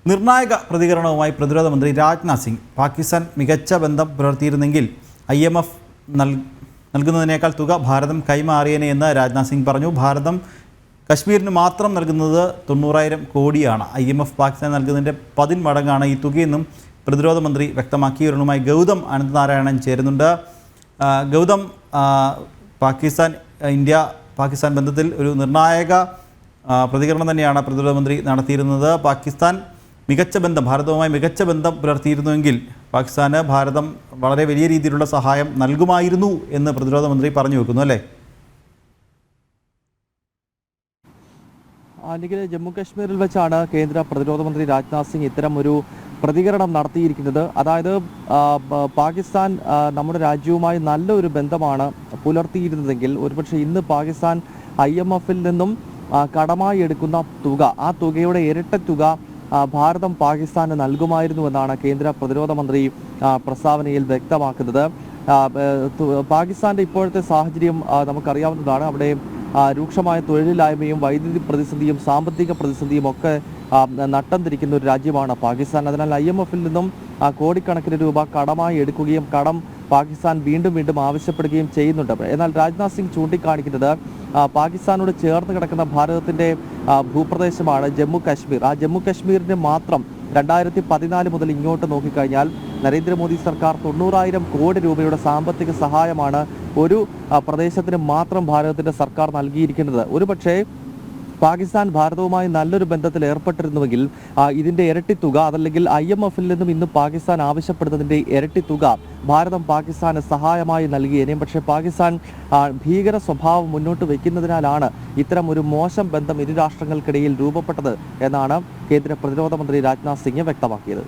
നിർണായക പ്രതികരണവുമായി പ്രതിരോധ മന്ത്രി രാജ്നാഥ് സിംഗ്. പാകിസ്ഥാൻ മികച്ച ബന്ധം പുലർത്തിയിരുന്നെങ്കിൽ IMF നൽകുന്നതിനേക്കാൾ തുക ഭാരതം കൈമാറിയേനെ എന്ന് രാജ്നാഥ് സിംഗ് പറഞ്ഞു. ഭാരതം കശ്മീരിന് മാത്രം നൽകുന്നത് 90,000 കോടിയാണ്. IMF പാകിസ്ഥാൻ നൽകുന്നതിൻ്റെ 10 മടങ്ങാണ് ഈ തുകയെന്നും പ്രതിരോധ മന്ത്രി വ്യക്തമാക്കി. ഇവരുമായി ഗൗതം അനന്തനാരായണൻ ചേരുന്നുണ്ട്. ഗൗതം, ഇന്ത്യ പാകിസ്ഥാൻ ബന്ധത്തിൽ ഒരു നിർണായക പ്രതികരണം തന്നെയാണ് പ്രതിരോധ മന്ത്രി നടത്തിയിരുന്നത്. പാകിസ്ഥാൻ ഭാരതവുമായി മികച്ച ബന്ധം പുലർത്തിയിരുന്നുവെങ്കിൽ പാകിസ്ഥാന് ഭാരതം വളരെ വലിയ രീതിയിലുള്ള സഹായം നൽകുമായിരുന്നു എന്ന് പ്രതിരോധ മന്ത്രി പറഞ്ഞു വെക്കുന്നു, അല്ലേ? അല്ലെങ്കിൽ ജമ്മു കാശ്മീരിൽ വെച്ചാണ് കേന്ദ്ര പ്രതിരോധ മന്ത്രി രാജ്നാഥ് സിംഗ് ഇത്തരം ഒരു പ്രതികരണം നടത്തിയിരിക്കുന്നത്. അതായത് പാകിസ്ഥാൻ നമ്മുടെ രാജ്യവുമായി നല്ലൊരു ബന്ധമാണ് പുലർത്തിയിരുന്നതെങ്കിൽ ഒരുപക്ഷെ ഇന്ന് പാകിസ്ഥാൻ IMF-ൽ നിന്നും കടമായി എടുക്കുന്ന തുക, ആ തുകയുടെ ഇരട്ട തുക ഭാരതം പാകിസ്ഥാന് നൽകുമായിരുന്നുവെന്നാണ് കേന്ദ്ര പ്രതിരോധ മന്ത്രി പ്രസ്താവനയിൽ വ്യക്തമാക്കുന്നത്. പാകിസ്ഥാന്റെ ഇപ്പോഴത്തെ സാഹചര്യം നമുക്കറിയാവുന്നതാണ്. അവിടെ രൂക്ഷമായ തൊഴിലില്ലായ്മയും വൈദ്യുതി പ്രതിസന്ധിയും സാമ്പത്തിക പ്രതിസന്ധിയും ഒക്കെ നട്ടം തിരിക്കുന്ന ഒരു രാജ്യമാണ് പാകിസ്ഥാൻ. അതിനാൽ IMF-ൽ നിന്നും കോടിക്കണക്കിന് രൂപ കടമായി എടുക്കുകയും കടം പാകിസ്ഥാൻ വീണ്ടും ആവശ്യപ്പെടുകയും ചെയ്യുന്നുണ്ട്. എന്നാൽ രാജ്നാഥ് സിംഗ് ചൂണ്ടിക്കാണിക്കുന്നത് പാകിസ്ഥാനോട് ചേർന്ന് കിടക്കുന്ന ഭാരതത്തിൻ്റെ ഭൂപ്രദേശമാണ് ജമ്മു കാശ്മീർ. ആ ജമ്മു കാശ്മീരിന് മാത്രം 2014 മുതൽ ഇങ്ങോട്ട് നോക്കിക്കഴിഞ്ഞാൽ നരേന്ദ്രമോദി സർക്കാർ 90,000 കോടി രൂപയുടെ സാമ്പത്തിക സഹായമാണ് ഒരു പ്രദേശത്തിന് മാത്രം ഭാരതത്തിൻ്റെ സർക്കാർ നൽകിയിരിക്കുന്നത്. ഒരുപക്ഷേ പാകിസ്ഥാൻ ഭാരതവുമായി നല്ലൊരു ബന്ധത്തിൽ ഏർപ്പെട്ടിരുന്നുവെങ്കിൽ ഇതിൻ്റെ ഇരട്ടി തുക, അതല്ലെങ്കിൽ IMF-ൽ നിന്നും ഇന്ന് പാകിസ്ഥാൻ ആവശ്യപ്പെടുന്നതിൻ്റെ ഇരട്ടി തുക ഭാരതം പാകിസ്ഥാന് സഹായമായി നൽകിയേനെയും. പക്ഷേ പാകിസ്ഥാൻ ഭീകര സ്വഭാവം മുന്നോട്ട് വയ്ക്കുന്നതിനാലാണ് ഇത്തരം ഒരു മോശം ബന്ധം ഇരു രാഷ്ട്രങ്ങൾക്കിടയിൽ രൂപപ്പെട്ടത് എന്നാണ് കേന്ദ്ര പ്രതിരോധ മന്ത്രി രാജ്നാഥ് സിംഗ് വ്യക്തമാക്കിയത്.